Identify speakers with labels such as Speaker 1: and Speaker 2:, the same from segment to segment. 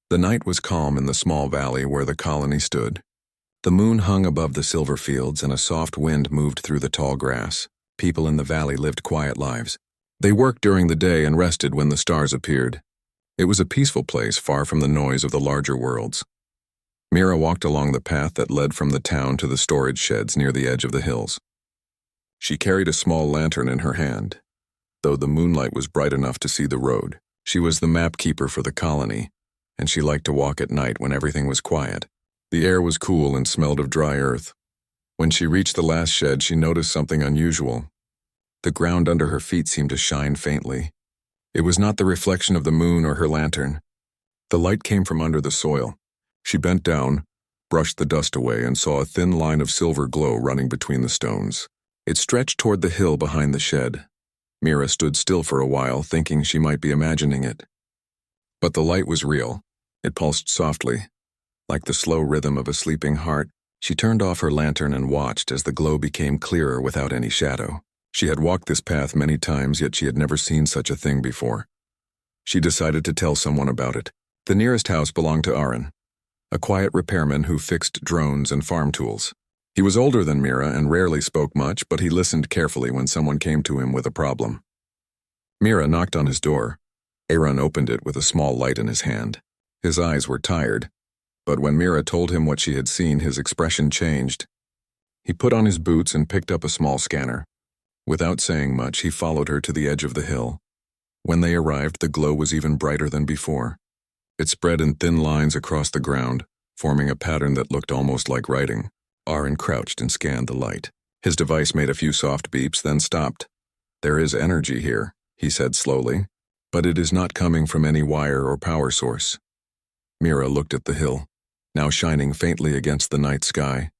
Speaker 1: The night was calm in the small valley where the colony stood. The moon hung above the silver fields and a soft wind moved through the tall grass. People in the valley lived quiet lives. They worked during the day and rested when the stars appeared. It was a peaceful place far from the noise of the larger worlds. Mira walked along the path that led from the town to the storage sheds near the edge of the hills. She carried a small lantern in her hand. Though the moonlight was bright enough to see the road, she was the map keeper for the colony, and she liked to walk at night when everything was quiet. The air was cool and smelled of dry earth. When she reached the last shed, she noticed something unusual. The ground under her feet seemed to shine faintly. It was not the reflection of the moon or her lantern. The light came from under the soil. She bent down, brushed the dust away, and saw a thin line of silver glow running between the stones. It stretched toward the hill behind the shed. Mira stood still for a while, thinking she might be imagining it. But the light was real. It pulsed softly, like the slow rhythm of a sleeping heart. She turned off her lantern and watched as the glow became clearer without any shadow. She had walked this path many times, yet she had never seen such a thing before. She decided to tell someone about it. The nearest house belonged to Aaron, a quiet repairman who fixed drones and farm tools. He was older than Mira and rarely spoke much, but he listened carefully when someone came to him with a problem. Mira knocked on his door. Aaron opened it with a small light in his hand. His eyes were tired, but when Mira told him what she had seen, his expression changed. He put on his boots and picked up a small scanner. Without saying much, he followed her to the edge of the hill. When they arrived, the glow was even brighter than before. It spread in thin lines across the ground, forming a pattern that looked almost like writing. Aaron crouched and scanned the light. His device made a few soft beeps, then stopped. "There is energy here," he said slowly, "but it is not coming from any wire or power source." Mira looked at the hill, now shining faintly against the night sky.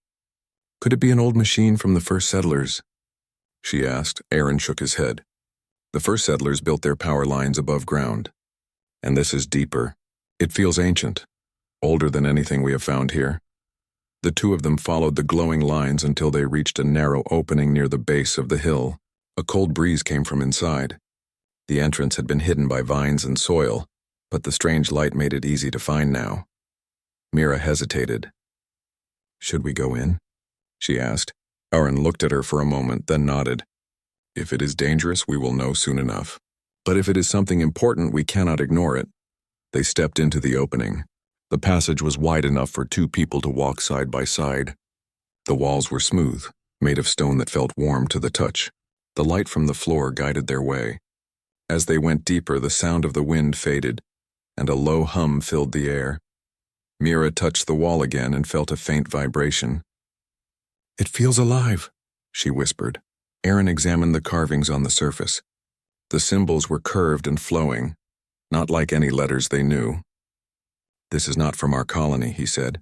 Speaker 1: "Could it be an old machine from the first settlers?" she asked. Aaron shook his head. "The first settlers built their power lines above ground. And this is deeper. It feels ancient, older than anything we have found here." The two of them followed the glowing lines until they reached a narrow opening near the base of the hill. A cold breeze came from inside. The entrance had been hidden by vines and soil, but the strange light made it easy to find now. Mira hesitated. "Should we go in?" she asked. Aaron looked at her for a moment, then nodded. "If it is dangerous, we will know soon enough. But if it is something important, we cannot ignore it." They stepped into the opening. The passage was wide enough for two people to walk side by side. The walls were smooth, made of stone that felt warm to the touch. The light from the floor guided their way. As they went deeper, the sound of the wind faded, and a low hum filled the air. Mira touched the wall again and felt a faint vibration. "It feels alive," she whispered. Aaron examined the carvings on the surface. The symbols were curved and flowing, not like any letters they knew. "This is not from our colony," he said.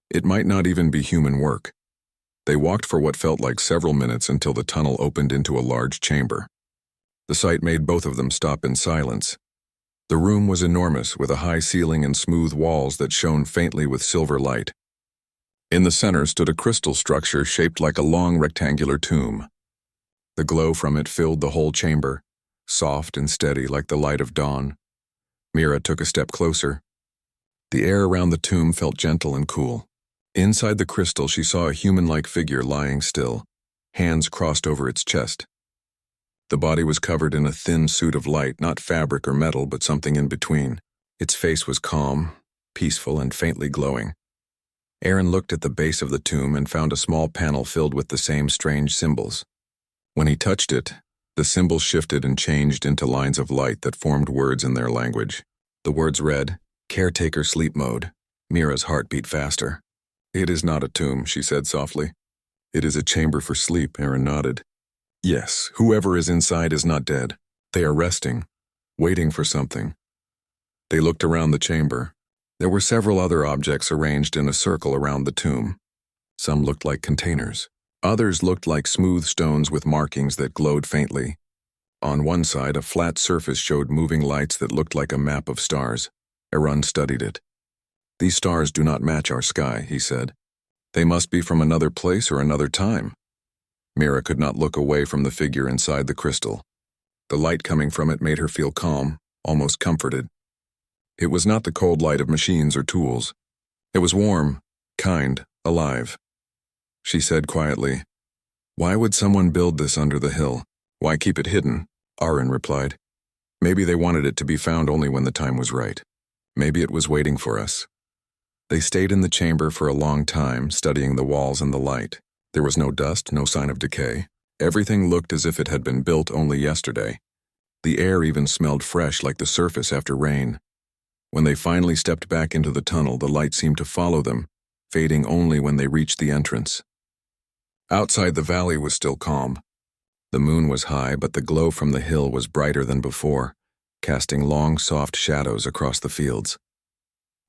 Speaker 1: "It might not even be human work." They walked for what felt like several minutes until the tunnel opened into a large chamber. The sight made both of them stop in silence. The room was enormous, with a high ceiling and smooth walls that shone faintly with silver light. In the center stood a crystal structure shaped like a long rectangular tomb. The glow from it filled the whole chamber, soft and steady like the light of dawn. Mira took a step closer. The air around the tomb felt gentle and cool. Inside the crystal, she saw a human-like figure lying still, hands crossed over its chest. The body was covered in a thin suit of light, not fabric or metal, but something in between. Its face was calm, peaceful, and faintly glowing. Aaron looked at the base of the tomb and found a small panel filled with the same strange symbols. When he touched it, the symbols shifted and changed into lines of light that formed words in their language. The words read, "Caretaker sleep mode." Mira's heart beat faster. "It is not a tomb," she said softly. "It is a chamber for sleep," Aaron nodded. "Yes, whoever is inside is not dead. They are resting, waiting for something." They looked around the chamber. There were several other objects arranged in a circle around the tomb. Some looked like containers. Others looked like smooth stones with markings that glowed faintly. On one side, a flat surface showed moving lights that looked like a map of stars. Aaron studied it. "These stars do not match our sky," he said. "They must be from another place or another time." Mira could not look away from the figure inside the crystal. The light coming from it made her feel calm, almost comforted. It was not the cold light of machines or tools. It was warm, kind, alive. She said quietly, "Why would someone build this under the hill? Why keep it hidden?" Aaron replied. "Maybe they wanted it to be found only when the time was right. Maybe it was waiting for us." They stayed in the chamber for a long time, studying the walls and the light. There was no dust, no sign of decay. Everything looked as if it had been built only yesterday. The air even smelled fresh like the surface after rain. When they finally stepped back into the tunnel, the light seemed to follow them, fading only when they reached the entrance. Outside, the valley was still calm. The moon was high, but the glow from the hill was brighter than before, casting long, soft shadows across the fields.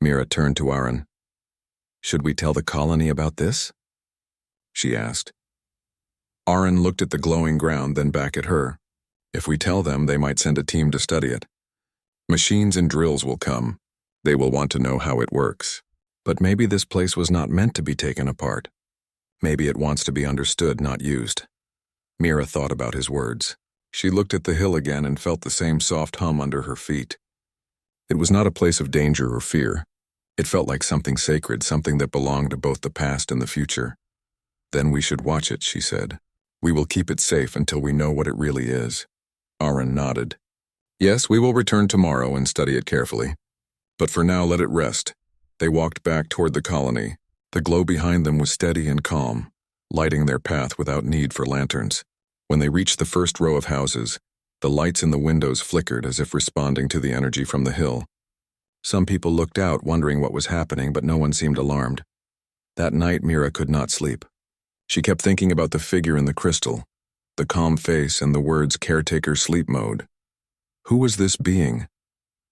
Speaker 1: Mira turned to Aaron. "Should we tell the colony about this?" she asked. Aaron looked at the glowing ground, then back at her. "If we tell them, they might send a team to study it. Machines and drills will come. They will want to know how it works. But maybe this place was not meant to be taken apart. Maybe it wants to be understood, not used." Mira thought about his words. She looked at the hill again and felt the same soft hum under her feet. It was not a place of danger or fear. It felt like something sacred, something that belonged to both the past and the future. "Then we should watch it," she said. "We will keep it safe until we know what it really is." Aaron nodded. "Yes, we will return tomorrow and study it carefully. But for now, let it rest." They walked back toward the colony. The glow behind them was steady and calm, lighting their path without need for lanterns. When they reached the first row of houses, the lights in the windows flickered as if responding to the energy from the hill. Some people looked out, wondering what was happening, but no one seemed alarmed. That night, Mira could not sleep. She kept thinking about the figure in the crystal, the calm face and the words "caretaker sleep mode." Who was this being?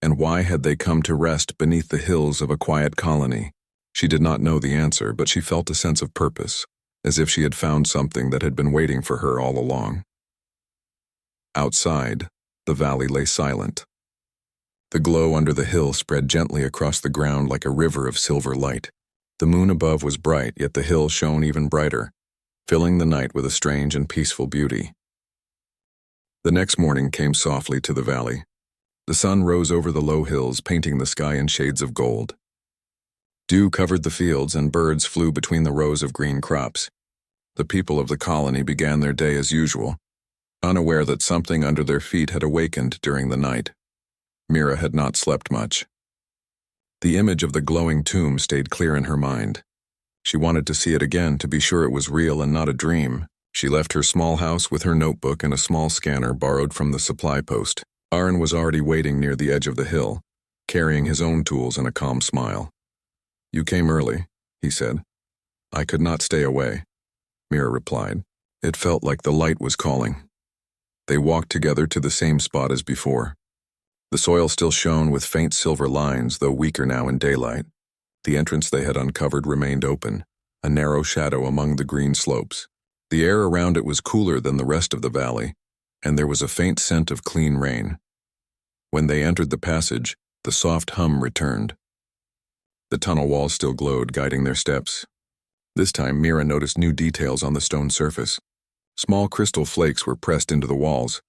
Speaker 1: And why had they come to rest beneath the hills of a quiet colony? She did not know the answer, but she felt a sense of purpose, as if she had found something that had been waiting for her all along. Outside, the valley lay silent. The glow under the hill spread gently across the ground like a river of silver light. The moon above was bright, yet the hill shone even brighter, filling the night with a strange and peaceful beauty. The next morning came softly to the valley. The sun rose over the low hills, painting the sky in shades of gold. Dew covered the fields, and birds flew between the rows of green crops. The people of the colony began their day as usual, unaware that something under their feet had awakened during the night. Mira had not slept much. The image of the glowing tomb stayed clear in her mind. She wanted to see it again to be sure it was real and not a dream. She left her small house with her notebook and a small scanner borrowed from the supply post. Aaron was already waiting near the edge of the hill, carrying his own tools and a calm smile. "You came early," he said. "I could not stay away," Mira replied. It felt like the light was calling. They walked together to the same spot as before. The soil still shone with faint silver lines, though weaker now in daylight. The entrance they had uncovered remained open, a narrow shadow among the green slopes. The air around it was cooler than the rest of the valley, and there was a faint scent of clean rain. When they entered the passage, the soft hum returned. The tunnel walls still glowed, guiding their steps. This time, Mira noticed new details on the stone surface. Small crystal flakes were pressed into the walls,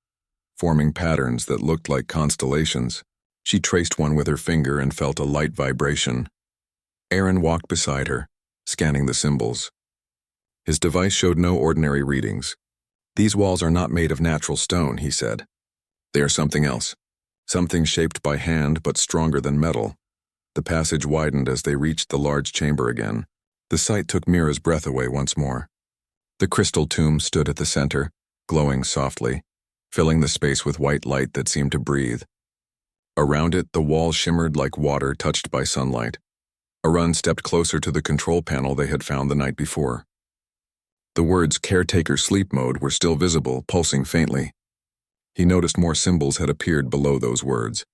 Speaker 1: forming patterns that looked like constellations. She traced one with her finger and felt a light vibration. Aaron walked beside her, scanning the symbols. His device showed no ordinary readings. "These walls are not made of natural stone," he said. "They are something else. Something shaped by hand but stronger than metal." The passage widened as they reached the large chamber again. The sight took Mira's breath away once more. The crystal tomb stood at the center, glowing softly, filling the space with white light that seemed to breathe. Around it, the walls shimmered like water touched by sunlight. Aaron stepped closer to the control panel they had found the night before. The words "caretaker sleep mode" were still visible, pulsing faintly. He noticed more symbols had appeared below those words.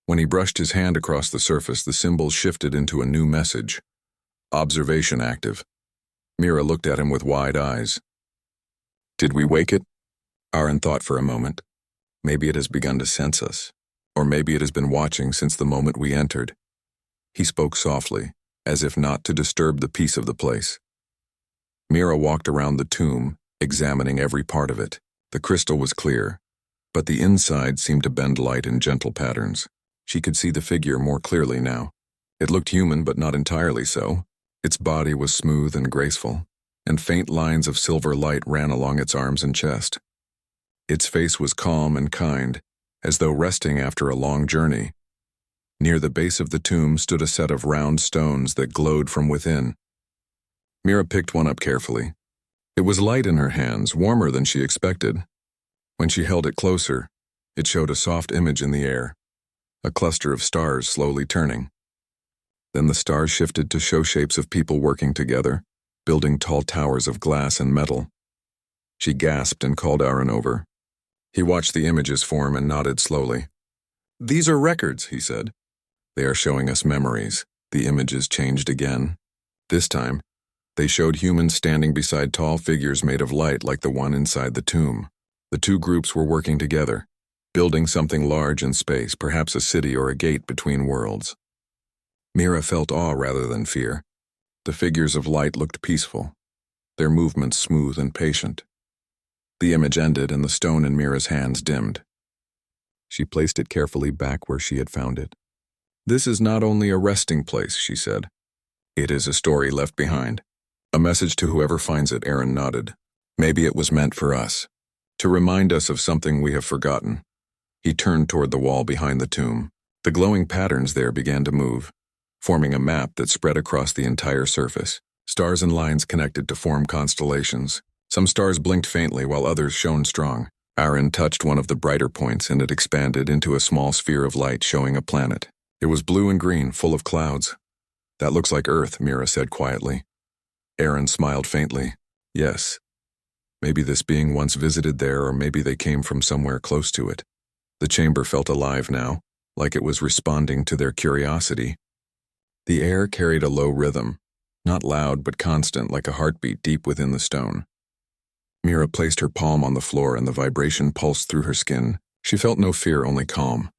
Speaker 1: When he brushed his hand across the surface, the symbols shifted into a new message. "Observation active." Mira looked at him with wide eyes. "Did we wake it?" Aaron thought for a moment. Maybe it has begun to sense us, or maybe it has been watching since the moment we entered. He spoke softly, as if not to disturb the peace of the place. Mira walked around the tomb, examining every part of it. The crystal was clear, but the inside seemed to bend light in gentle patterns. She could see the figure more clearly now. It looked human, but not entirely so. Its body was smooth and graceful, and faint lines of silver light ran along its arms and chest. Its face was calm and kind, as though resting after a long journey. Near the base of the tomb stood a set of round stones that glowed from within. Mira picked one up carefully. It was light in her hands, warmer than she expected. When she held it closer, it showed a soft image in the air, a cluster of stars slowly turning. Then the stars shifted to show shapes of people working together, building tall towers of glass and metal. She gasped and called Aaron over. He watched the images form and nodded slowly. "These are records," he said. "They are showing us memories." The images changed again. This time, they showed humans standing beside tall figures made of light like the one inside the tomb. The two groups were working together, building something large in space, perhaps a city or a gate between worlds. Mira felt awe rather than fear. The figures of light looked peaceful, their movements smooth and patient. The image ended and the stone in Mira's hands dimmed. She placed it carefully back where she had found it. "This is not only a resting place," she said. "It is a story left behind. A message to whoever finds it," Aaron nodded. "Maybe it was meant for us, to remind us of something we have forgotten." He turned toward the wall behind the tomb. The glowing patterns there began to move, forming a map that spread across the entire surface. Stars and lines connected to form constellations. Some stars blinked faintly while others shone strong. Aaron touched one of the brighter points and it expanded into a small sphere of light showing a planet. It was blue and green, full of clouds. "That looks like Earth," Mira said quietly. Aaron smiled faintly. "Yes. Maybe this being once visited there, or maybe they came from somewhere close to it." The chamber felt alive now, like it was responding to their curiosity. The air carried a low rhythm, not loud but constant, like a heartbeat deep within the stone. Mira placed her palm on the floor and the vibration pulsed through her skin. She felt no fear, only calm.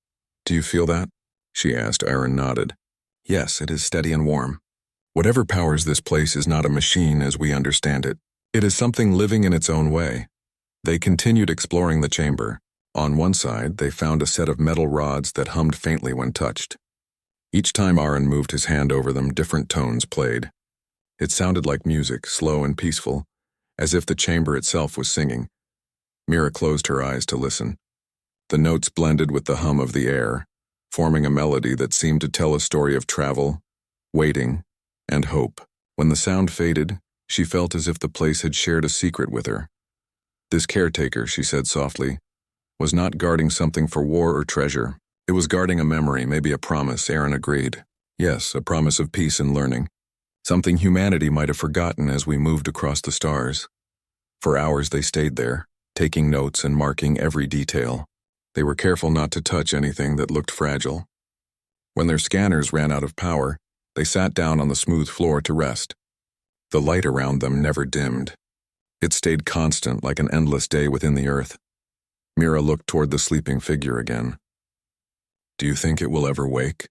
Speaker 1: "Do you feel that?" she asked. Aaron nodded. "Yes, it is steady and warm. Whatever powers this place is not a machine as we understand it. It is something living in its own way." They continued exploring the chamber. On one side, they found a set of metal rods that hummed faintly when touched. Each time Aaron moved his hand over them, different tones played. It sounded like music, slow and peaceful, as if the chamber itself was singing. Mira closed her eyes to listen. The notes blended with the hum of the air, forming a melody that seemed to tell a story of travel, waiting, and hope. When the sound faded, she felt as if the place had shared a secret with her. "This caretaker," she said softly, "was not guarding something for war or treasure. It was guarding a memory, maybe a promise." Aaron agreed. "Yes, a promise of peace and learning. Something humanity might have forgotten as we moved across the stars." For hours they stayed there, taking notes and marking every detail. They were careful not to touch anything that looked fragile. When their scanners ran out of power, they sat down on the smooth floor to rest. The light around them never dimmed. It stayed constant like an endless day within the earth. Mira looked toward the sleeping figure again. "Do you think it will ever wake?"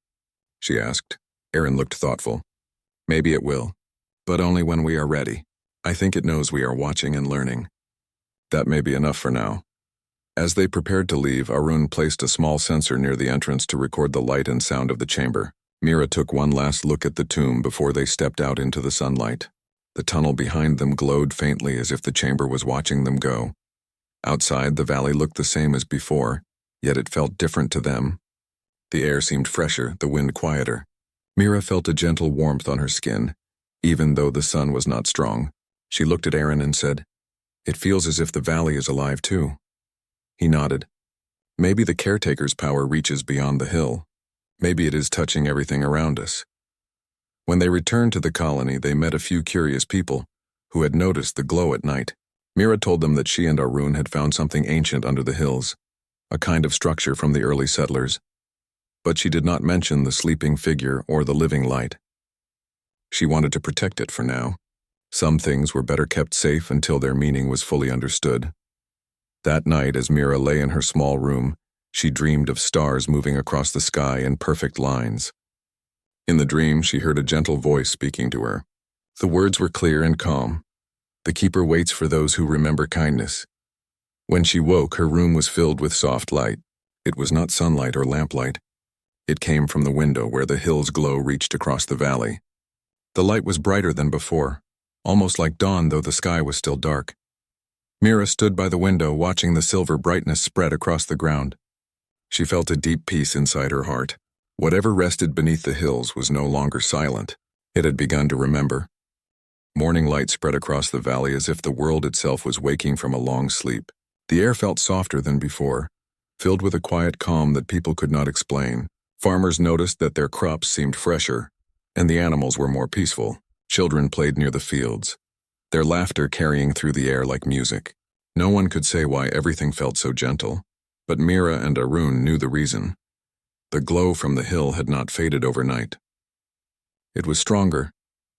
Speaker 1: she asked. Aaron looked thoughtful. "Maybe it will, but only when we are ready. I think it knows we are watching and learning." That may be enough for now. As they prepared to leave, Arun placed a small sensor near the entrance to record the light and sound of the chamber. Mira took one last look at the tomb before they stepped out into the sunlight. The tunnel behind them glowed faintly as if the chamber was watching them go. Outside, the valley looked the same as before, yet it felt different to them. The air seemed fresher, the wind quieter. Mira felt a gentle warmth on her skin, even though the sun was not strong. She looked at Aaron and said, "It feels as if the valley is alive too." He nodded. "Maybe the caretaker's power reaches beyond the hill. Maybe it is touching everything around us." When they returned to the colony, they met a few curious people who had noticed the glow at night. Mira told them that she and Arun had found something ancient under the hills, a kind of structure from the early settlers. But she did not mention the sleeping figure or the living light. She wanted to protect it for now. Some things were better kept safe until their meaning was fully understood. That night, as Mira lay in her small room, she dreamed of stars moving across the sky in perfect lines. In the dream, she heard a gentle voice speaking to her. The words were clear and calm. "The keeper waits for those who remember kindness." When she woke, her room was filled with soft light. It was not sunlight or lamplight. It came from the window where the hill's glow reached across the valley. The light was brighter than before, almost like dawn though the sky was still dark. Mira stood by the window watching the silver brightness spread across the ground. She felt a deep peace inside her heart. Whatever rested beneath the hills was no longer silent. It had begun to remember. Morning light spread across the valley as if the world itself was waking from a long sleep. The air felt softer than before, filled with a quiet calm that people could not explain. Farmers noticed that their crops seemed fresher, and the animals were more peaceful. Children played near the fields, their laughter carrying through the air like music. No one could say why everything felt so gentle, but Mira and Arun knew the reason. The glow from the hill had not faded overnight. It was stronger,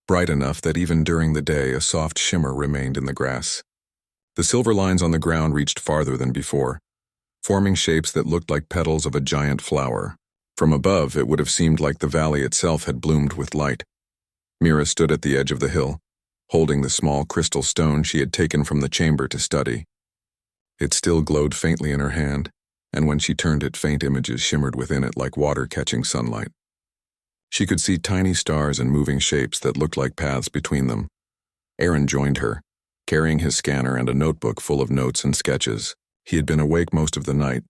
Speaker 1: bright enough that even during the day a soft shimmer remained in the grass. The silver lines on the ground reached farther than before, forming shapes that looked like petals of a giant flower. From above, it would have seemed like the valley itself had bloomed with light. Mira stood at the edge of the hill, holding the small crystal stone she had taken from the chamber to study. It still glowed faintly in her hand, and when she turned it, faint images shimmered within it like water catching sunlight. She could see tiny stars and moving shapes that looked like paths between them. Aaron joined her, carrying his scanner and a notebook full of notes and sketches. He had been awake most of the night,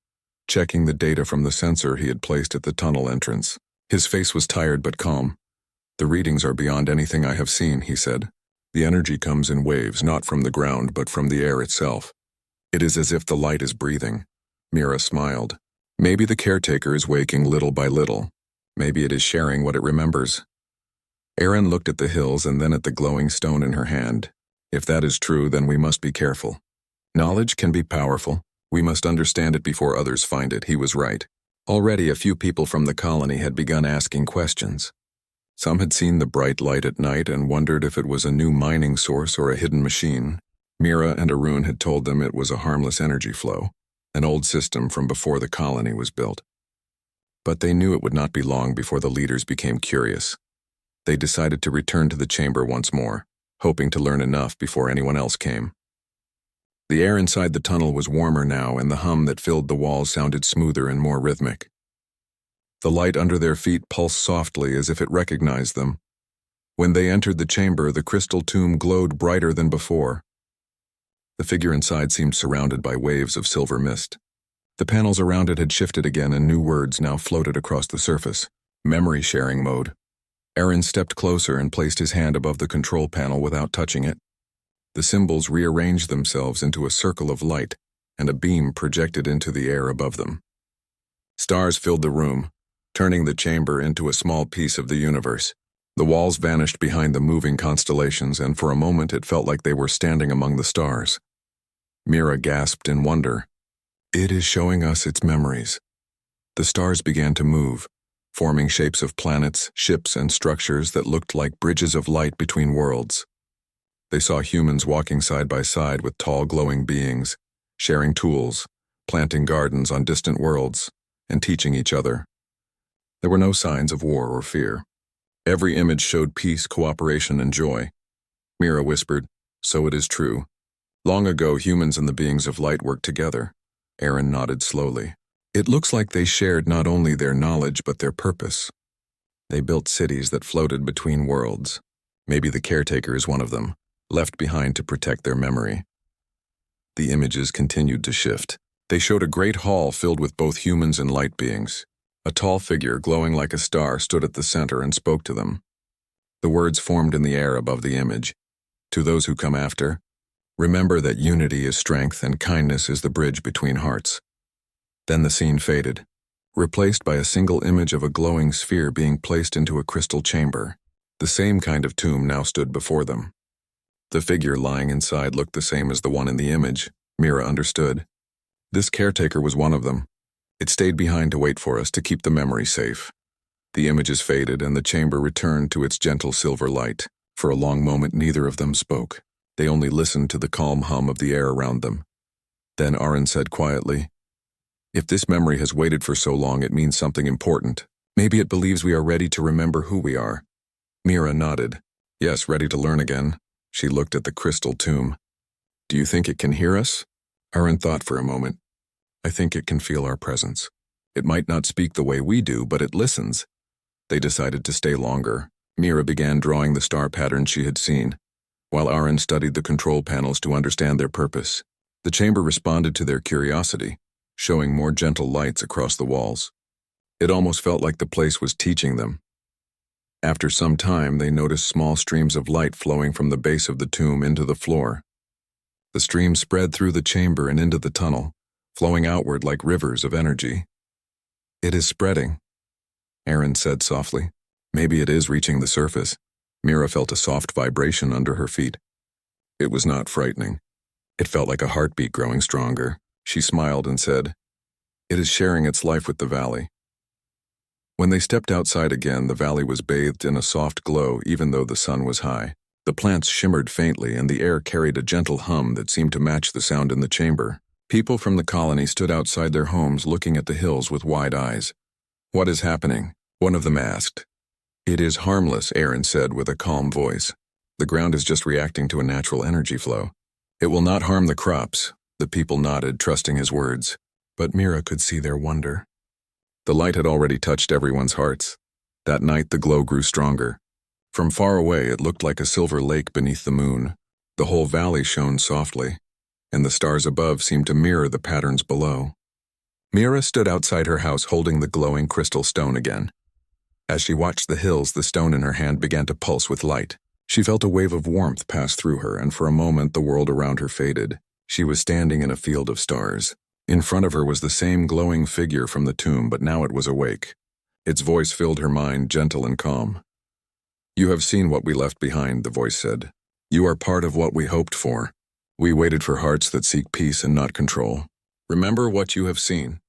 Speaker 1: checking the data from the sensor he had placed at the tunnel entrance. His face was tired but calm. "The readings are beyond anything I have seen," he said. "The energy comes in waves, not from the ground but from the air itself. It is as if the light is breathing." Mira smiled. "Maybe the caretaker is waking little by little. Maybe it is sharing what it remembers." Aaron looked at the hills and then at the glowing stone in her hand. "If that is true, then we must be careful. Knowledge can be powerful. We must understand it before others find it." He was right. Already a few people from the colony had begun asking questions. Some had seen the bright light at night and wondered if it was a new mining source or a hidden machine. Mira and Arun had told them it was a harmless energy flow, an old system from before the colony was built. But they knew it would not be long before the leaders became curious. They decided to return to the chamber once more, hoping to learn enough before anyone else came. The air inside the tunnel was warmer now, and the hum that filled the walls sounded smoother and more rhythmic. The light under their feet pulsed softly as if it recognized them. When they entered the chamber, the crystal tomb glowed brighter than before. The figure inside seemed surrounded by waves of silver mist. The panels around it had shifted again, and new words now floated across the surface. Memory sharing mode. Aaron stepped closer and placed his hand above the control panel without touching it. The symbols rearranged themselves into a circle of light, and a beam projected into the air above them. Stars filled the room, turning the chamber into a small piece of the universe. The walls vanished behind the moving constellations, and for a moment it felt like they were standing among the stars. Mira gasped in wonder. "It is showing us its memories." The stars began to move, forming shapes of planets, ships, and structures that looked like bridges of light between worlds. They saw humans walking side by side with tall glowing beings, sharing tools, planting gardens on distant worlds, and teaching each other. There were no signs of war or fear. Every image showed peace, cooperation, and joy. Mira whispered, "So it is true. Long ago, humans and the beings of light worked together." Aaron nodded slowly. "It looks like they shared not only their knowledge but their purpose. They built cities that floated between worlds. Maybe the caretaker is one of them, left behind to protect their memory." The images continued to shift. They showed a great hall filled with both humans and light beings. A tall figure, glowing like a star, stood at the center and spoke to them. The words formed in the air above the image. "To those who come after, remember that unity is strength and kindness is the bridge between hearts." Then the scene faded, replaced by a single image of a glowing sphere being placed into a crystal chamber. The same kind of tomb now stood before them. The figure lying inside looked the same as the one in the image. Mira understood. This caretaker was one of them. It stayed behind to wait for us, to keep the memory safe. The images faded and the chamber returned to its gentle silver light. For a long moment neither of them spoke. They only listened to the calm hum of the air around them. Then Aaron said quietly, "If this memory has waited for so long, it means something important. Maybe it believes we are ready to remember who we are." Mira nodded. "Yes, ready to learn again." She looked at the crystal tomb. "Do you think it can hear us?" Aaron thought for a moment. "I think it can feel our presence." It might not speak the way we do, but it listens. They decided to stay longer. Mira began drawing the star patterns she had seen, while Aaron studied the control panels to understand their purpose. The chamber responded to their curiosity, showing more gentle lights across the walls. It almost felt like the place was teaching them. After some time, they noticed small streams of light flowing from the base of the tomb into the floor. The stream spread through the chamber and into the tunnel, flowing outward like rivers of energy. "It is spreading," Aaron said softly. "Maybe it is reaching the surface." Mira felt a soft vibration under her feet. It was not frightening. It felt like a heartbeat growing stronger. She smiled and said, "It is sharing its life with the valley." When they stepped outside again, the valley was bathed in a soft glow even though the sun was high. The plants shimmered faintly and the air carried a gentle hum that seemed to match the sound in the chamber. People from the colony stood outside their homes looking at the hills with wide eyes. "What is happening?" one of them asked. "It is harmless," Aaron said with a calm voice. "The ground is just reacting to a natural energy flow. It will not harm the crops." The people nodded, trusting his words. But Mira could see their wonder. The light had already touched everyone's hearts. That night the glow grew stronger. From far away it looked like a silver lake beneath the moon. The whole valley shone softly, and the stars above seemed to mirror the patterns below. Mira stood outside her house holding the glowing crystal stone again. As she watched the hills, the stone in her hand began to pulse with light. She felt a wave of warmth pass through her, and for a moment the world around her faded. She was standing in a field of stars. In front of her was the same glowing figure from the tomb, but now it was awake. Its voice filled her mind, gentle and calm. "You have seen what we left behind," the voice said. "You are part of what we hoped for. We waited for hearts that seek peace and not control. Remember what you have seen.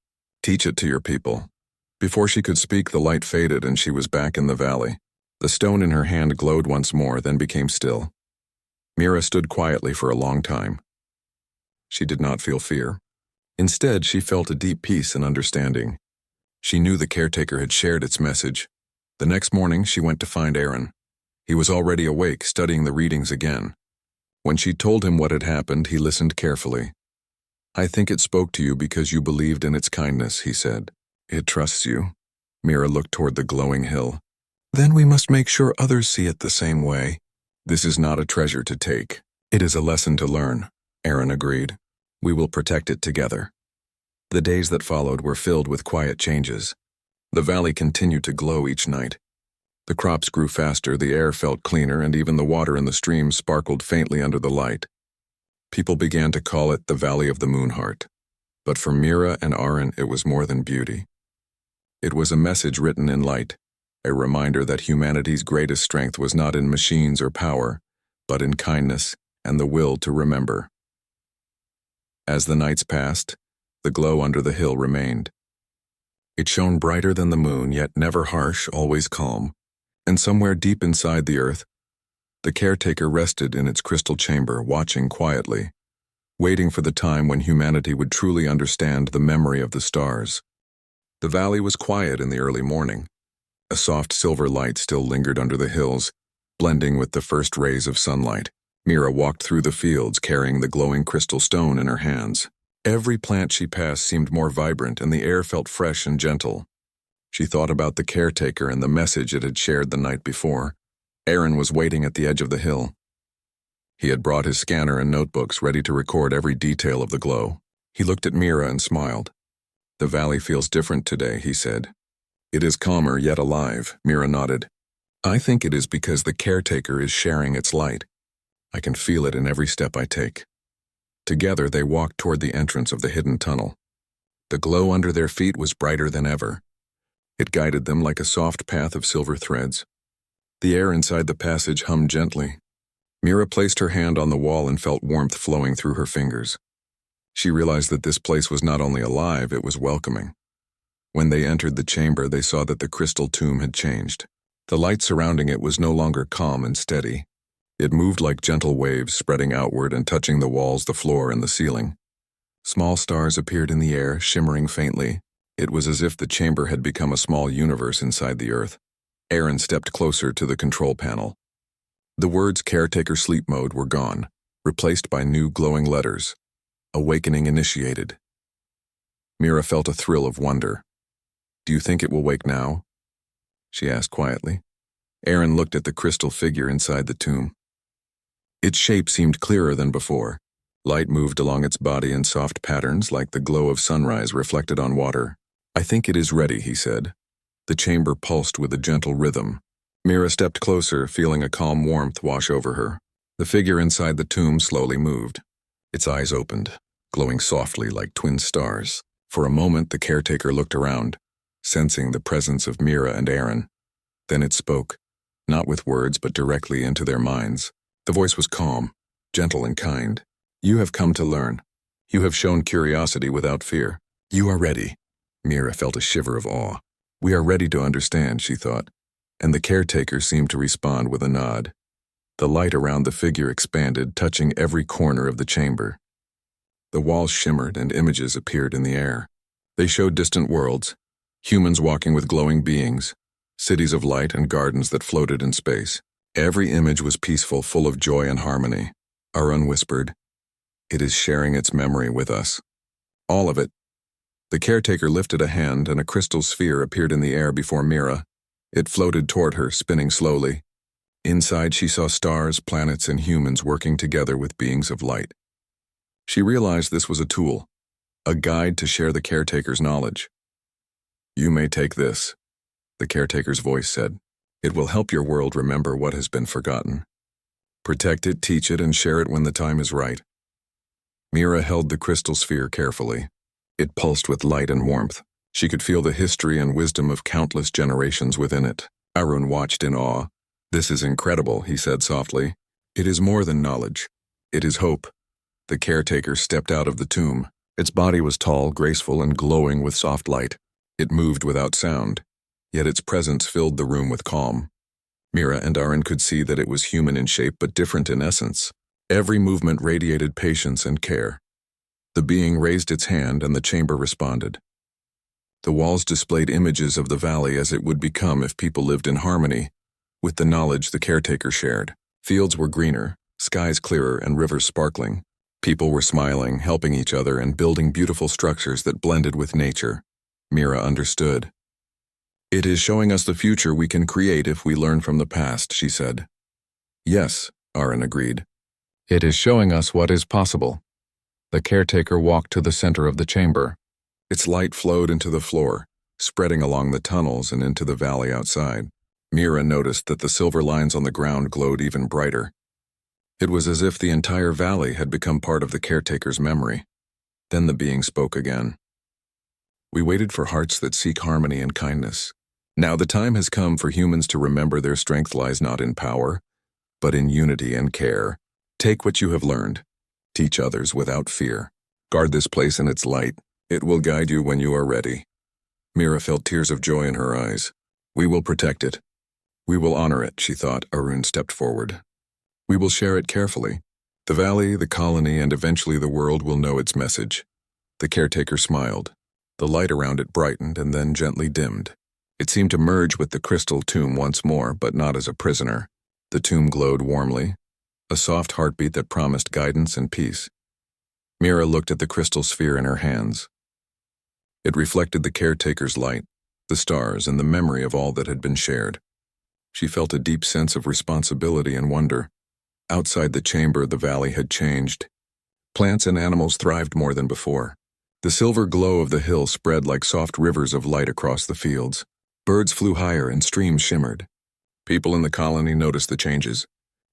Speaker 1: Teach it to your people." Before she could speak, the light faded and she was back in the valley. The stone in her hand glowed once more, then became still. Mira stood quietly for a long time. She did not feel fear. Instead, she felt a deep peace and understanding. She knew the caretaker had shared its message. The next morning, she went to find Aaron. He was already awake, studying the readings again. When she told him what had happened, he listened carefully. "I think it spoke to you because you believed in its kindness," he said. "It trusts you." Mira looked toward the glowing hill. "Then we must make sure others see it the same way." "This is not a treasure to take. It is a lesson to learn," Aaron agreed. "We will protect it together." The days that followed were filled with quiet changes. The valley continued to glow each night. The crops grew faster, the air felt cleaner, and even the water in the stream sparkled faintly under the light. People began to call it the Valley of the Moonheart. But for Mira and Aaron, it was more than beauty. It was a message written in light, a reminder that humanity's greatest strength was not in machines or power, but in kindness and the will to remember. As the nights passed, the glow under the hill remained. It shone brighter than the moon, yet never harsh, always calm. And somewhere deep inside the earth, the caretaker rested in its crystal chamber, watching quietly, waiting for the time when humanity would truly understand the memory of the stars. The valley was quiet in the early morning. A soft silver light still lingered under the hills, blending with the first rays of sunlight. Mira walked through the fields, carrying the glowing crystal stone in her hands. Every plant she passed seemed more vibrant, and the air felt fresh and gentle. She thought about the caretaker and the message it had shared the night before. Aaron was waiting at the edge of the hill. He had brought his scanner and notebooks, ready to record every detail of the glow. He looked at Mira and smiled. "The valley feels different today," he said. "It is calmer yet alive," Mira nodded. "I think it is because the caretaker is sharing its light. I can feel it in every step I take." Together they walked toward the entrance of the hidden tunnel. The glow under their feet was brighter than ever. It guided them like a soft path of silver threads. The air inside the passage hummed gently. Mira placed her hand on the wall and felt warmth flowing through her fingers. She realized that this place was not only alive, it was welcoming. When they entered the chamber, they saw that the crystal tomb had changed. The light surrounding it was no longer calm and steady. It moved like gentle waves, spreading outward and touching the walls, the floor, and the ceiling. Small stars appeared in the air, shimmering faintly. It was as if the chamber had become a small universe inside the earth. Aaron stepped closer to the control panel. The words "Caretaker Sleep Mode" were gone, replaced by new glowing letters. "Awakening initiated." Mira felt a thrill of wonder. Do you think it will wake now? She asked quietly. Aaron looked at the crystal figure inside the tomb. Its shape seemed clearer than before. Light moved along its body in soft patterns like the glow of sunrise reflected on water. I think it is ready, he said. The chamber pulsed with a gentle rhythm. Mira stepped closer, feeling a calm warmth wash over her. The figure inside the tomb slowly moved. Its eyes opened, glowing softly like twin stars. For a moment, the caretaker looked around, sensing the presence of Mira and Aaron. Then it spoke, not with words but directly into their minds. The voice was calm, gentle and kind. You have come to learn. You have shown curiosity without fear. You are ready. Mira felt a shiver of awe. We are ready to understand, she thought, and the caretaker seemed to respond with a nod. The light around the figure expanded, touching every corner of the chamber. The walls shimmered and images appeared in the air. They showed distant worlds, humans walking with glowing beings, cities of light and gardens that floated in space. Every image was peaceful, full of joy and harmony. Arun whispered, "It is sharing its memory with us." All of it. The caretaker lifted a hand and a crystal sphere appeared in the air before Mira. It floated toward her, spinning slowly. Inside she saw stars, planets, and humans working together with beings of light. She realized this was a tool, a guide to share the caretaker's knowledge. You may take this, the caretaker's voice said. It will help your world remember what has been forgotten. Protect it, teach it, and share it when the time is right. Mira held the crystal sphere carefully. It pulsed with light and warmth. She could feel the history and wisdom of countless generations within it. Arun watched in awe. This is incredible, he said softly. It is more than knowledge. It is hope. The caretaker stepped out of the tomb. Its body was tall, graceful, and glowing with soft light. It moved without sound, yet its presence filled the room with calm. Mira and Arun could see that it was human in shape but different in essence. Every movement radiated patience and care. The being raised its hand and the chamber responded. The walls displayed images of the valley as it would become if people lived in harmony, with the knowledge the caretaker shared. Fields were greener, skies clearer, and rivers sparkling. People were smiling, helping each other, and building beautiful structures that blended with nature. Mira understood. It is showing us the future we can create if we learn from the past, she said. Yes, Arun agreed. It is showing us what is possible. The caretaker walked to the center of the chamber. Its light flowed into the floor, spreading along the tunnels and into the valley outside. Mira noticed that the silver lines on the ground glowed even brighter. It was as if the entire valley had become part of the caretaker's memory. Then the being spoke again. We waited for hearts that seek harmony and kindness. Now the time has come for humans to remember their strength lies not in power, but in unity and care. Take what you have learned. Teach others without fear. Guard this place in its light. It will guide you when you are ready. Mira felt tears of joy in her eyes. We will protect it. We will honor it, she thought. Arun stepped forward. We will share it carefully. The valley, the colony, and eventually the world will know its message. The caretaker smiled. The light around it brightened and then gently dimmed. It seemed to merge with the crystal tomb once more, but not as a prisoner. The tomb glowed warmly, a soft heartbeat that promised guidance and peace. Mira looked at the crystal sphere in her hands. It reflected the caretaker's light, the stars, and the memory of all that had been shared. She felt a deep sense of responsibility and wonder. Outside the chamber, the valley had changed. Plants and animals thrived more than before. The silver glow of the hill spread like soft rivers of light across the fields. Birds flew higher and streams shimmered. People in the colony noticed the changes.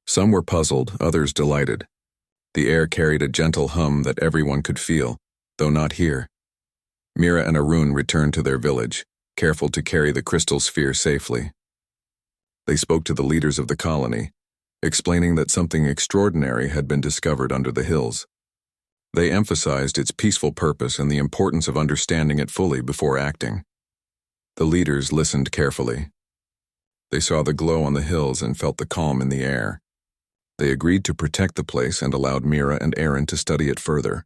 Speaker 1: Some were puzzled, others delighted. The air carried a gentle hum that everyone could feel, though not hear. Mira and Arun returned to their village, careful to carry the crystal sphere safely. They spoke to the leaders of the colony, explaining that something extraordinary had been discovered under the hills. They emphasized its peaceful purpose and the importance of understanding it fully before acting. The leaders listened carefully. They saw the glow on the hills and felt the calm in the air. They agreed to protect the place and allowed Mira and Aaron to study it further.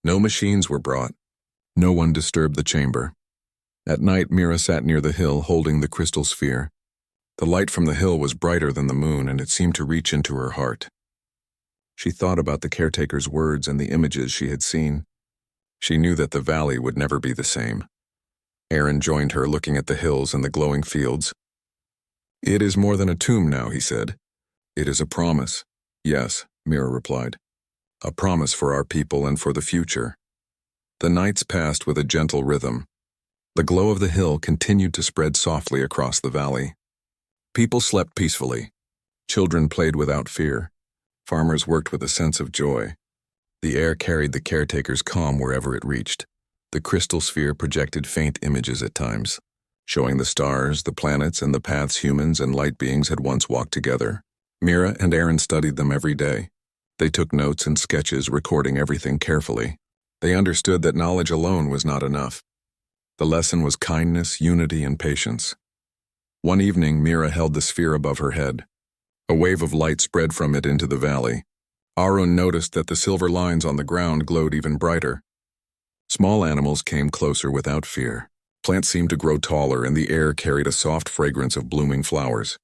Speaker 1: No machines were brought. No one disturbed the chamber. At night, Mira sat near the hill holding the crystal sphere. The light from the hill was brighter than the moon, and it seemed to reach into her heart. She thought about the caretaker's words and the images she had seen. She knew that the valley would never be the same. Aaron joined her, looking at the hills and the glowing fields. "It is more than a tomb now," he said. "It is a promise." "Yes," Mira replied. "A promise for our people and for the future." The nights passed with a gentle rhythm. The glow of the hill continued to spread softly across the valley. People slept peacefully. Children played without fear. Farmers worked with a sense of joy. The air carried the caretaker's calm wherever it reached. The crystal sphere projected faint images at times, showing the stars, the planets, and the paths humans and light beings had once walked together. Mira and Aaron studied them every day. They took notes and sketches, recording everything carefully. They understood that knowledge alone was not enough. The lesson was kindness, unity, and patience. One evening, Mira held the sphere above her head. A wave of light spread from it into the valley. Aaron noticed that the silver lines on the ground glowed even brighter. Small animals came closer without fear. Plants seemed to grow taller, and the air carried a soft fragrance of blooming flowers.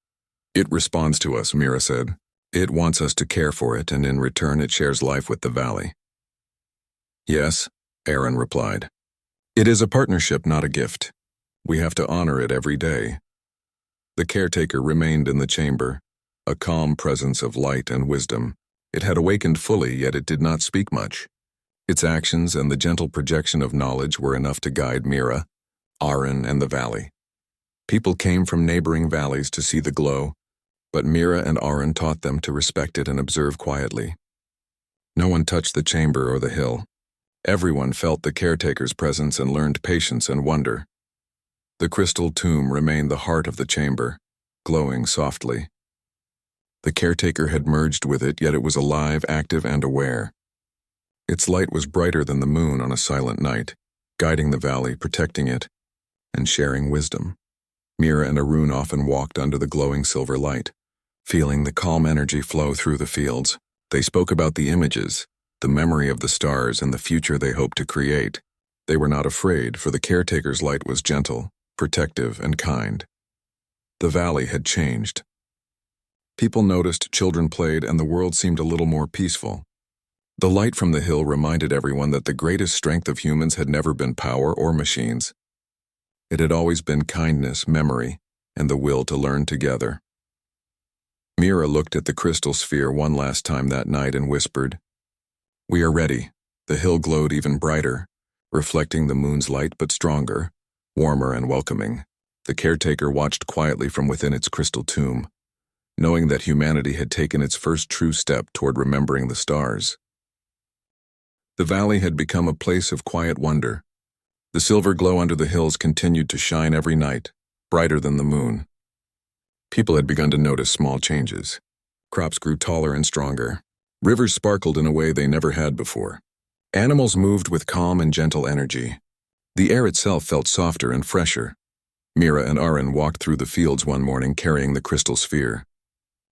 Speaker 1: "It responds to us," Mira said. "It wants us to care for it, and in return it shares life with the valley." "Yes," Aaron replied. "It is a partnership, not a gift. We have to honor it every day." The caretaker remained in the chamber, a calm presence of light and wisdom. It had awakened fully, yet it did not speak much. Its actions and the gentle projection of knowledge were enough to guide Mira, Aaron, and the valley. People came from neighboring valleys to see the glow, but Mira and Aaron taught them to respect it and observe quietly. No one touched the chamber or the hill. Everyone felt the caretaker's presence and learned patience and wonder. The crystal tomb remained the heart of the chamber, glowing softly. The caretaker had merged with it, yet it was alive, active, and aware. Its light was brighter than the moon on a silent night, guiding the valley, protecting it, and sharing wisdom. Mira and Arun often walked under the glowing silver light, feeling the calm energy flow through the fields. They spoke about the images, the memory of the stars, and the future they hoped to create. They were not afraid, for the caretaker's light was gentle, protective, and kind. The valley had changed. People noticed, children played, and the world seemed a little more peaceful. The light from the hill reminded everyone that the greatest strength of humans had never been power or machines. It had always been kindness, memory, and the will to learn together. Mira looked at the crystal sphere one last time that night and whispered, "We are ready." The hill glowed even brighter, reflecting the moon's light, but stronger, warmer, and welcoming. The caretaker watched quietly from within its crystal tomb, knowing that humanity had taken its first true step toward remembering the stars. The valley had become a place of quiet wonder. The silver glow under the hills continued to shine every night, brighter than the moon. People had begun to notice small changes. Crops grew taller and stronger. Rivers sparkled in a way they never had before. Animals moved with calm and gentle energy. The air itself felt softer and fresher. Mira and Aaron walked through the fields one morning carrying the crystal sphere.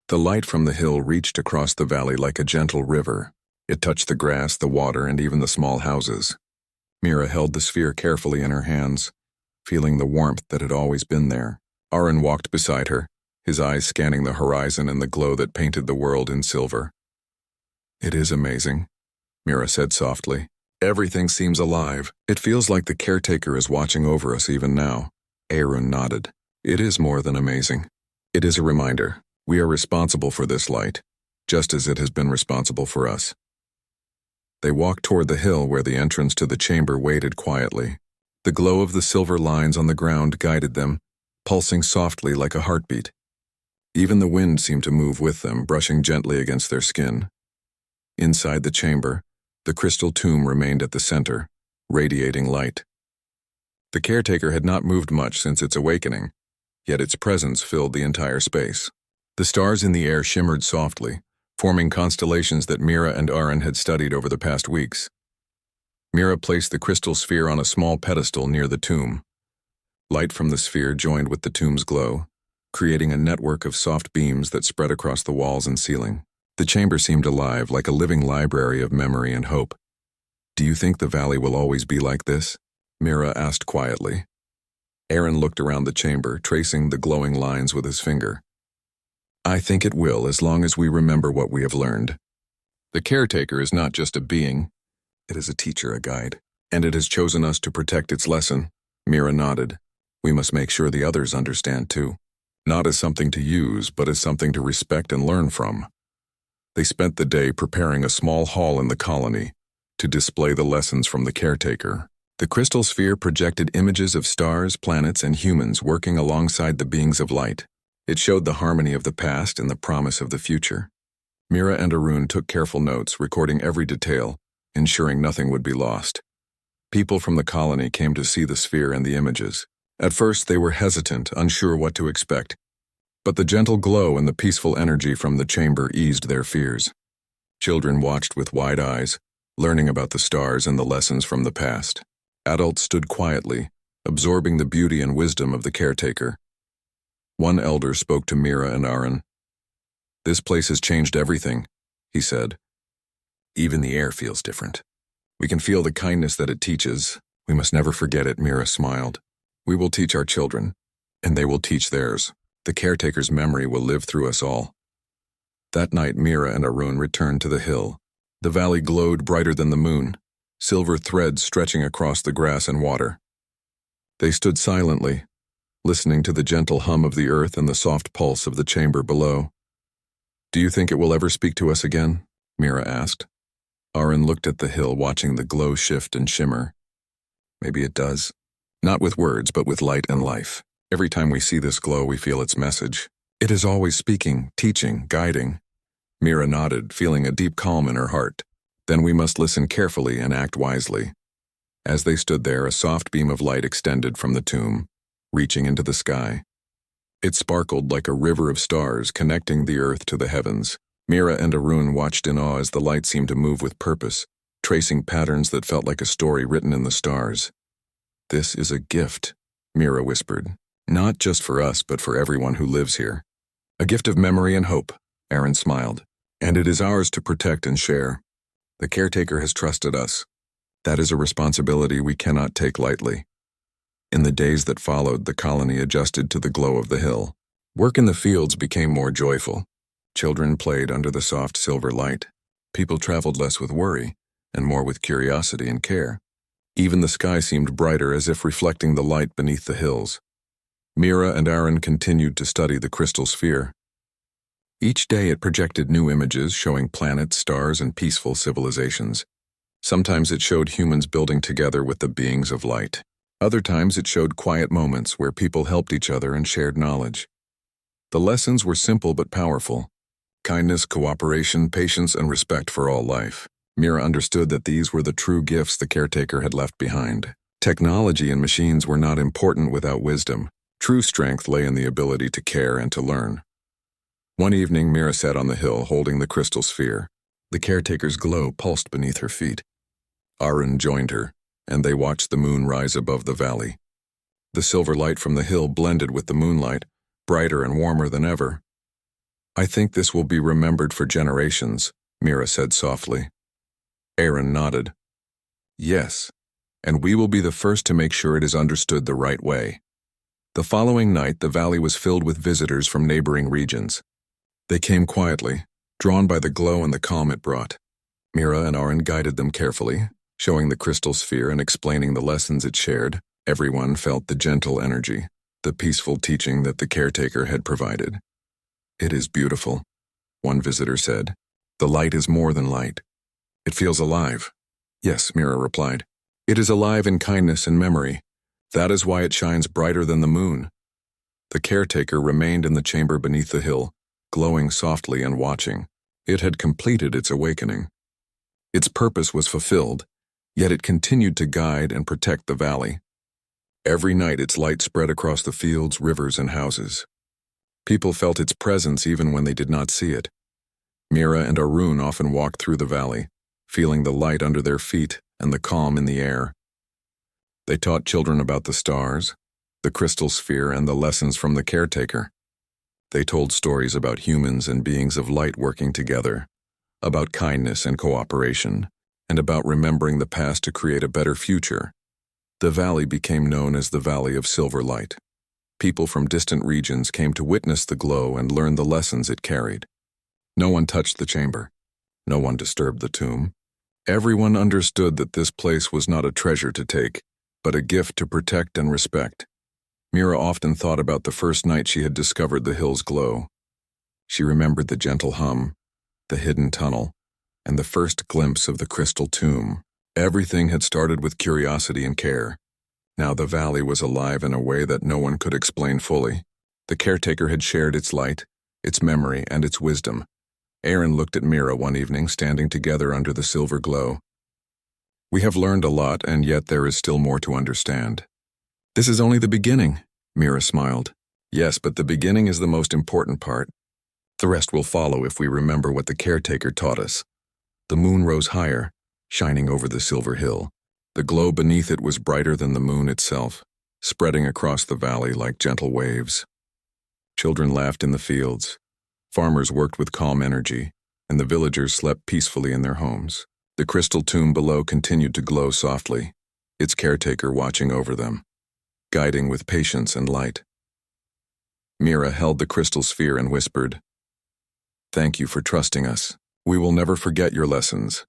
Speaker 1: The light from the hill reached across the valley like a gentle river. It touched the grass, the water, and even the small houses. Mira held the sphere carefully in her hands, feeling the warmth that had always been there. Aaron walked beside her, his eyes scanning the horizon and the glow that painted the world in silver. "It is amazing," Mira said softly. "Everything seems alive. It feels like the caretaker is watching over us even now." Aaron nodded. "It is more than amazing. It is a reminder. We are responsible for this light, just as it has been responsible for us." They walked toward the hill where the entrance to the chamber waited quietly. The glow of the silver lines on the ground guided them, pulsing softly like a heartbeat. Even the wind seemed to move with them, brushing gently against their skin. Inside the chamber, the crystal tomb remained at the center, radiating light. The caretaker had not moved much since its awakening, yet its presence filled the entire space. The stars in the air shimmered softly, forming constellations that Mira and Aaron had studied over the past weeks. Mira placed the crystal sphere on a small pedestal near the tomb. Light from the sphere joined with the tomb's glow, creating a network of soft beams that spread across the walls and ceiling. The chamber seemed alive, like a living library of memory and hope. "Do you think the valley will always be like this?" Mira asked quietly. Aaron looked around the chamber, tracing the glowing lines with his finger. "I think it will, as long as we remember what we have learned. The caretaker is not just a being, it is a teacher, a guide, and it has chosen us to protect its lesson, Mira nodded. We must make sure the others understand too. Not as something to use, but as something to respect and learn from. They spent the day preparing a small hall in the colony to display the lessons from the caretaker. The crystal sphere projected images of stars, planets, and humans working alongside the beings of light. It showed the harmony of the past and the promise of the future. Mira and Arun took careful notes, recording every detail, ensuring nothing would be lost. People from the colony came to see the sphere and the images. At first, they were hesitant, unsure what to expect. But the gentle glow and the peaceful energy from the chamber eased their fears. Children watched with wide eyes, learning about the stars and the lessons from the past. Adults stood quietly, absorbing the beauty and wisdom of the caretaker. One elder spoke to Mira and Arun. "This place has changed everything," he said. "Even the air feels different. We can feel the kindness that it teaches. We must never forget it," Mira smiled. "We will teach our children, and they will teach theirs. The caretaker's memory will live through us all." That night, Mira and Arun returned to the hill. The valley glowed brighter than the moon, silver threads stretching across the grass and water. They stood silently, listening to the gentle hum of the earth and the soft pulse of the chamber below. "Do you think it will ever speak to us again?" Mira asked. Arun looked at the hill, watching the glow shift and shimmer. "Maybe it does. Not with words, but with light and life. Every time we see this glow, we feel its message. It is always speaking, teaching, guiding." Mira nodded, feeling a deep calm in her heart. "Then we must listen carefully and act wisely." As they stood there, a soft beam of light extended from the tomb, reaching into the sky. It sparkled like a river of stars, connecting the earth to the heavens. Mira and Arun watched in awe as the light seemed to move with purpose, tracing patterns that felt like a story written in the stars. "This is a gift," Mira whispered. "Not just for us, but for everyone who lives here. A gift of memory and hope," Arun smiled. "And it is ours to protect and share. The caretaker has trusted us. That is a responsibility we cannot take lightly." In the days that followed, the colony adjusted to the glow of the hill. Work in the fields became more joyful. Children played under the soft silver light. People traveled less with worry, and more with curiosity and care. Even the sky seemed brighter, as if reflecting the light beneath the hills. Mira and Arun continued to study the crystal sphere. Each day it projected new images showing planets, stars, and peaceful civilizations. Sometimes it showed humans building together with the beings of light. Other times it showed quiet moments where people helped each other and shared knowledge. The lessons were simple but powerful. Kindness, cooperation, patience, and respect for all life. Mira understood that these were the true gifts the caretaker had left behind. Technology and machines were not important without wisdom. True strength lay in the ability to care and to learn. One evening, Mira sat on the hill holding the crystal sphere. The caretaker's glow pulsed beneath her feet. Arun joined her, and they watched the moon rise above the valley. The silver light from the hill blended with the moonlight, brighter and warmer than ever. "I think this will be remembered for generations," Mira said softly. Arun nodded. "Yes, and we will be the first to make sure it is understood the right way." The following night, the valley was filled with visitors from neighboring regions. They came quietly, drawn by the glow and the calm it brought. Mira and Arun guided them carefully, showing the crystal sphere and explaining the lessons it shared. Everyone felt the gentle energy, the peaceful teaching that the caretaker had provided. "It is beautiful," one visitor said. "The light is more than light. It feels alive." "Yes," Mira replied. "It is alive in kindness and memory. That is why it shines brighter than the moon." The caretaker remained in the chamber beneath the hill, glowing softly and watching. It had completed its awakening. Its purpose was fulfilled, yet it continued to guide and protect the valley. Every night its light spread across the fields, rivers, and houses. People felt its presence even when they did not see it. Mira and Arun often walked through the valley, feeling the light under their feet and the calm in the air. They taught children about the stars, the crystal sphere, and the lessons from the caretaker. They told stories about humans and beings of light working together, about kindness and cooperation, and about remembering the past to create a better future. The valley became known as the Valley of Silver Light. People from distant regions came to witness the glow and learn the lessons it carried. No one touched the chamber. No one disturbed the tomb. Everyone understood that this place was not a treasure to take, but a gift to protect and respect. Mira often thought about the first night she had discovered the hill's glow. She remembered the gentle hum, the hidden tunnel, and the first glimpse of the crystal tomb. Everything had started with curiosity and care. Now the valley was alive in a way that no one could explain fully. The caretaker had shared its light, its memory, and its wisdom. Aaron looked at Mira one evening, standing together under the silver glow. "We have learned a lot, and yet there is still more to understand." "This is only the beginning," Mira smiled. "Yes, but the beginning is the most important part. The rest will follow if we remember what the caretaker taught us." The moon rose higher, shining over the silver hill. The glow beneath it was brighter than the moon itself, spreading across the valley like gentle waves. Children laughed in the fields. Farmers worked with calm energy, and the villagers slept peacefully in their homes. The crystal tomb below continued to glow softly, its caretaker watching over them, guiding with patience and light. Mira held the crystal sphere and whispered, "Thank you for trusting us. We will never forget your lessons."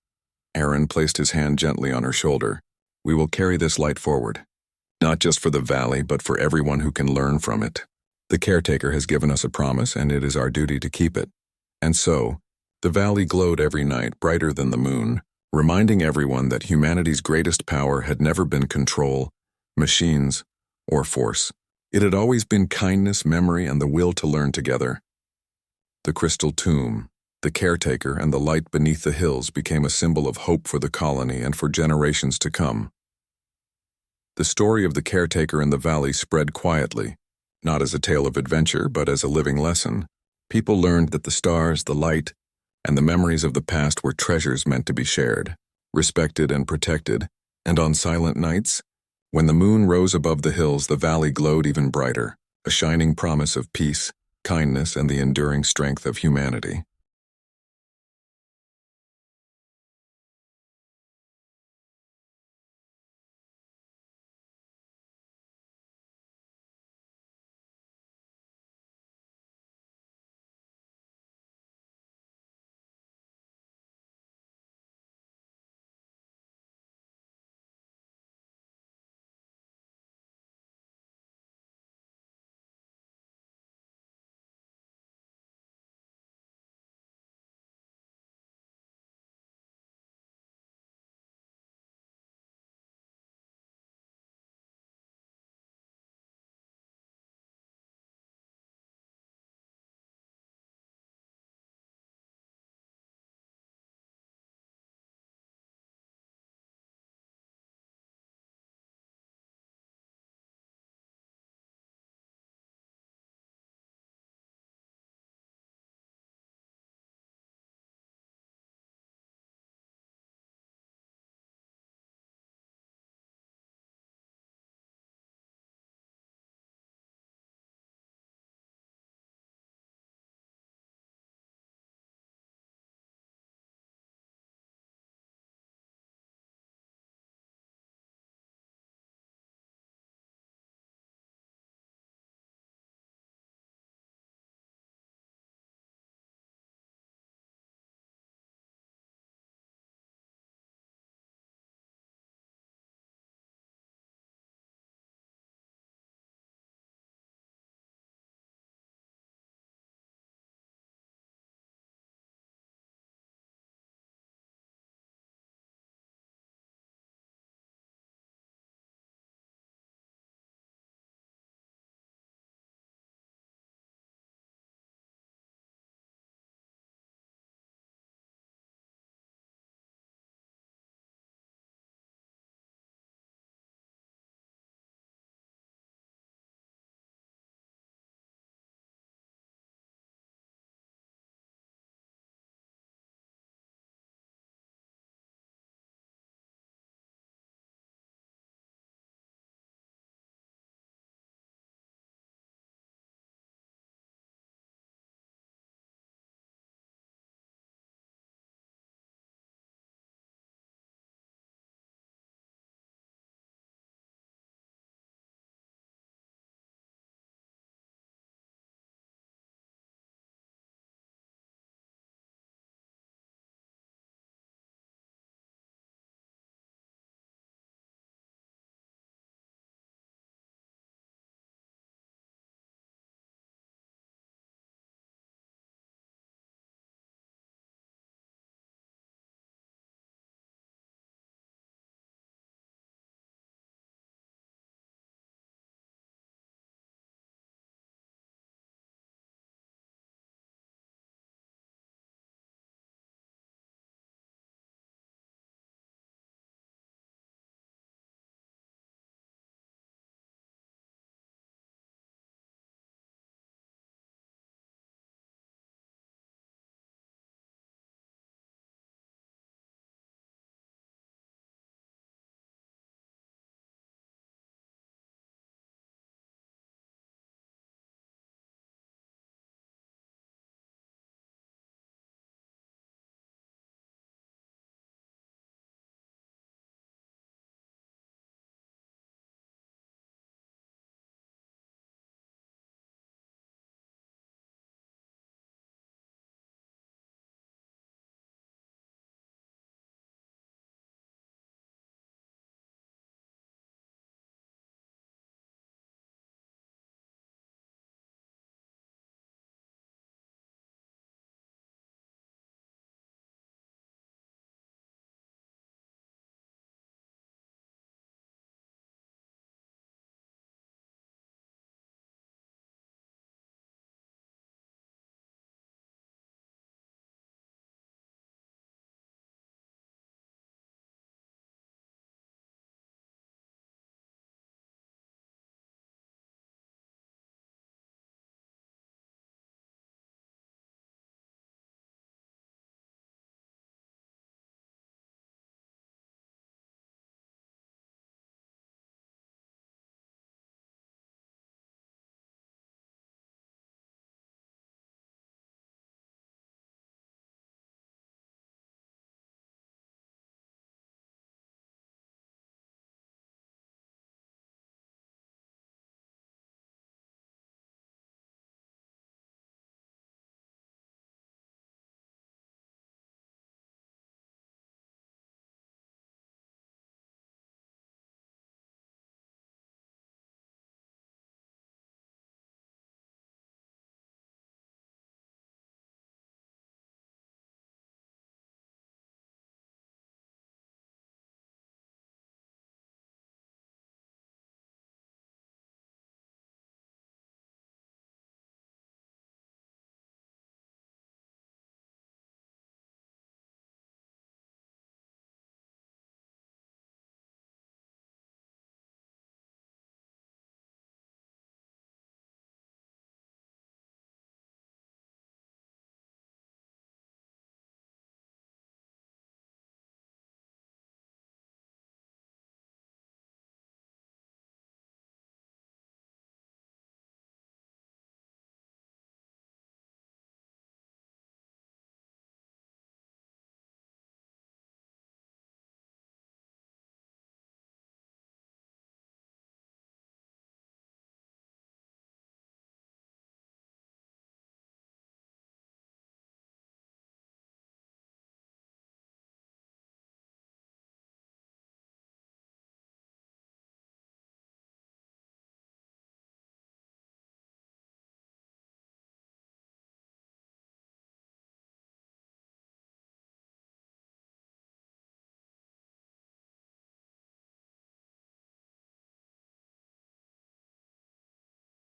Speaker 1: Aaron placed his hand gently on her shoulder. "We will carry this light forward, not just for the valley, but for everyone who can learn from it. The caretaker has given us a promise, and it is our duty to keep it." And so, the valley glowed every night, brighter than the moon, reminding everyone that humanity's greatest power had never been control, machines, or force. It had always been kindness, memory, and the will to learn together. The crystal tomb, the caretaker, and the light beneath the hills became a symbol of hope for the colony and for generations to come. The story of the caretaker in the valley spread quietly, not as a tale of adventure, but as a living lesson. People learned that the stars, the light, and the memories of the past were treasures meant to be shared, respected, and protected. And on silent nights, when the moon rose above the hills, the valley glowed even brighter, a shining promise of peace, kindness, and the enduring strength of humanity.